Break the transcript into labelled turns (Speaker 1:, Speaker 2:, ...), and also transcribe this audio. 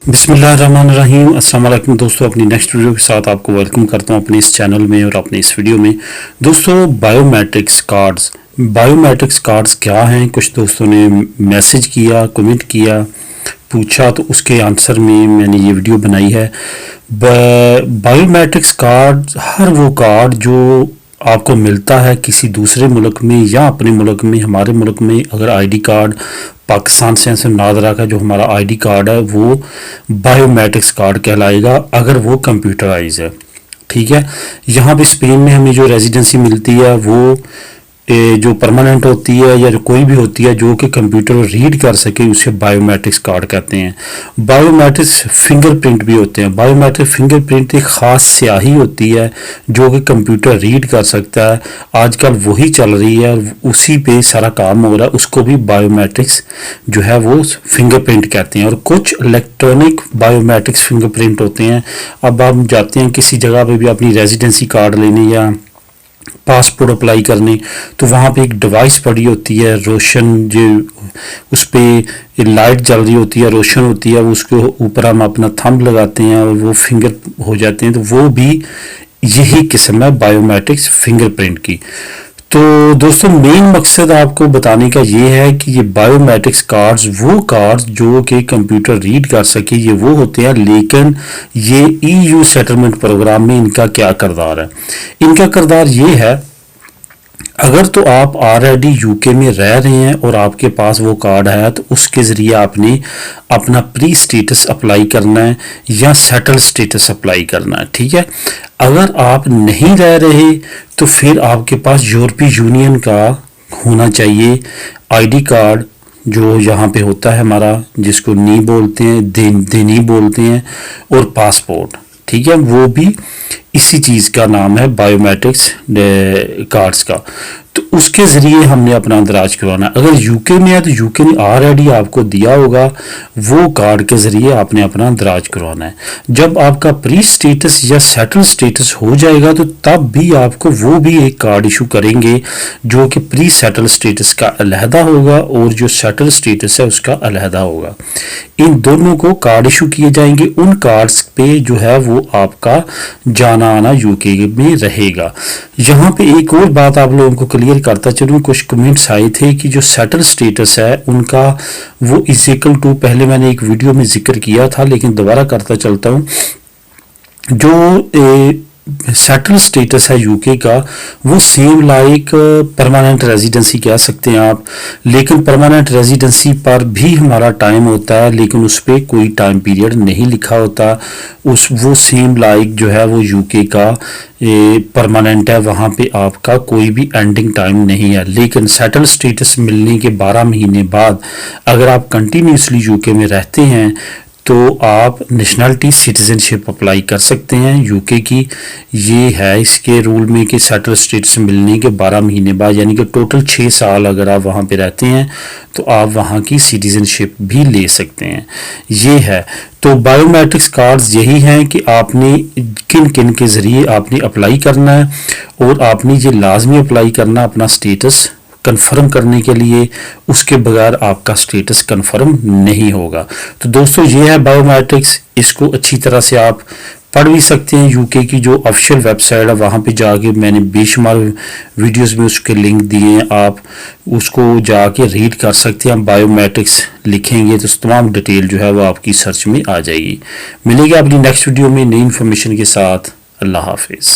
Speaker 1: बिस्मिल्लाहिर्रहमानिर्रहीम। अस्सलाम वालेकुम दोस्तों, अपनी नेक्स्ट वीडियो के साथ आपको वेलकम करता हूं अपने इस चैनल में और अपने इस वीडियो में। दोस्तों, बायोमेट्रिक्स कार्ड्स क्या हैं? कुछ दोस्तों ने मैसेज किया, कमेंट किया, पूछा, तो उसके आंसर में मैंने ये वीडियो बनाई है। बायोमेट्रिक्स कार्ड हर वो कार्ड जो आपको मिलता है किसी दूसरे मुल्क में या अपने मुल्क में। हमारे मुल्क में अगर आईडी कार्ड पाकिस्तान से नादरा का जो हमारा आईडी कार्ड है वो बायोमेट्रिक्स कार्ड कहलाएगा अगर वो कंप्यूटराइज है। ठीक है। यहाँ पे स्पेन में हमें जो रेजिडेंसी मिलती है वो जो परमानेंट होती है या जो कोई भी होती है जो कि कंप्यूटर रीड कर सके उसे बायोमेट्रिक्स कार्ड कहते हैं। बायोमेट्रिक्स फिंगरप्रिंट भी होते हैं। बायोमेट्रिक फिंगरप्रिंट एक ख़ास स्याही होती है जो कि कंप्यूटर रीड कर सकता है। आजकल वही चल रही है, उसी पे सारा काम हो रहा है। उसको भी बायोमेट्रिक्स जो है वो फिंगरप्रिंट कहते हैं। और कुछ इलेक्ट्रॉनिक बायोमेट्रिक्स फिंगरप्रिंट होते हैं। अब आप जाते हैं किसी जगह पे भी अपनी रेजिडेंसी कार्ड लेने या पासपोर्ट अप्लाई करने, तो वहाँ पे एक डिवाइस पड़ी होती है रोशन, जो उस पर लाइट जल रही होती है, रोशन होती है, उसके ऊपर हम अपना थंब लगाते हैं और वो फिंगर हो जाते हैं। तो वो भी यही किस्म है बायोमेट्रिक्स फिंगरप्रिंट की। तो दोस्तों, मेन मकसद आपको बताने का ये है कि ये बायोमेट्रिक्स कार्ड्स वो कार्ड्स जो कि कंप्यूटर रीड कर सके ये वो होते हैं। लेकिन ये ईयू सेटलमेंट प्रोग्राम में इनका क्या किरदार है? इनका किरदार ये है, अगर तो आप ऑलरेडी यूके में रह रहे हैं और आपके पास वो कार्ड है तो उसके ज़रिए आपने अपना प्री स्टेटस अप्लाई करना है या सेटल स्टेटस अप्लाई करना है। ठीक है। अगर आप नहीं रह रहे तो फिर आपके पास यूरोपीय यूनियन का होना चाहिए आईडी कार्ड, जो यहाँ पे होता है हमारा, जिसको नी बोलते हैं, देनी बोलते हैं, और पासपोर्ट। ठीक है। वो भी इसी चीज़ का नाम है बायोमेट्रिक्स कार्ड्स का। तो उसके ज़रिए हमने अपना अंदराज करवाना है। अगर यूके में है तो यूके ने ऑलरेडी आपको दिया होगा, वो कार्ड के ज़रिए आपने अपना अंदराज करवाना है। जब आपका प्री स्टेटस या सेटल स्टेटस हो जाएगा तो तब भी आपको वो भी एक कार्ड इशू करेंगे जो कि प्री सेटल स्टेटस का अलहदा होगा और जो सेटल स्टेटस है उसका अलहदा होगा। इन दोनों को कार्ड इशू किए जाएंगे। उन कार्ड्स पे जो है वो आपका जाना आना यूके में रहेगा। यहाँ पे एक और बात आप लोगों को क्लियर करता चलूँ, कुछ कमेंट्स आए थे कि जो सेटल स्टेटस है उनका वो इज इक्वल टू, पहले मैंने एक वीडियो में जिक्र किया था लेकिन दोबारा करता चलता हूँ, जो सेटल स्टेटस है यूके का वो सेम लाइक परमानेंट रेजिडेंसी कह सकते हैं आप। लेकिन परमानेंट रेजिडेंसी पर भी हमारा टाइम होता है लेकिन उस पर कोई टाइम पीरियड नहीं लिखा होता। वो सेम लाइक जो है वो यूके का परमानेंट है, वहाँ पे आपका कोई भी एंडिंग टाइम नहीं है। लेकिन सेटल स्टेटस मिलने के 12 महीने बाद अगर आप कंटिन्यूसली यूके में रहते हैं तो आप नेशनलिटी सिटीजनशिप अप्लाई कर सकते हैं यूके की। ये है इसके रूल में कि सेटल स्टेटस मिलने के 12 महीने बाद, यानी कि टोटल 6 साल अगर आप वहाँ पे रहते हैं तो आप वहाँ की सिटीजनशिप भी ले सकते हैं। ये है। तो बायोमेट्रिक्स कार्ड्स यही हैं कि आपने किन किन के ज़रिए आपने अप्लाई करना है और आपने ये लाजमी अप्लाई करना अपना स्टेटस कंफर्म करने के लिए। उसके बगैर आपका स्टेटस कंफर्म नहीं होगा। तो दोस्तों, ये है बायोमेट्रिक्स। इसको अच्छी तरह से आप पढ़ भी सकते हैं। यूके की जो ऑफिशियल वेबसाइट है वहाँ पे जाके मैंने बेशुमार वीडियोस में उसके लिंक दिए हैं, आप उसको जाके रीड कर सकते हैं। बायोमेट्रिक्स लिखेंगे तो तमाम डिटेल जो है वो आपकी सर्च में आ जाएगी। मिलेगी अपनी नेक्स्ट वीडियो में नई इन्फॉर्मेशन के साथ। अल्लाह हाफिज़।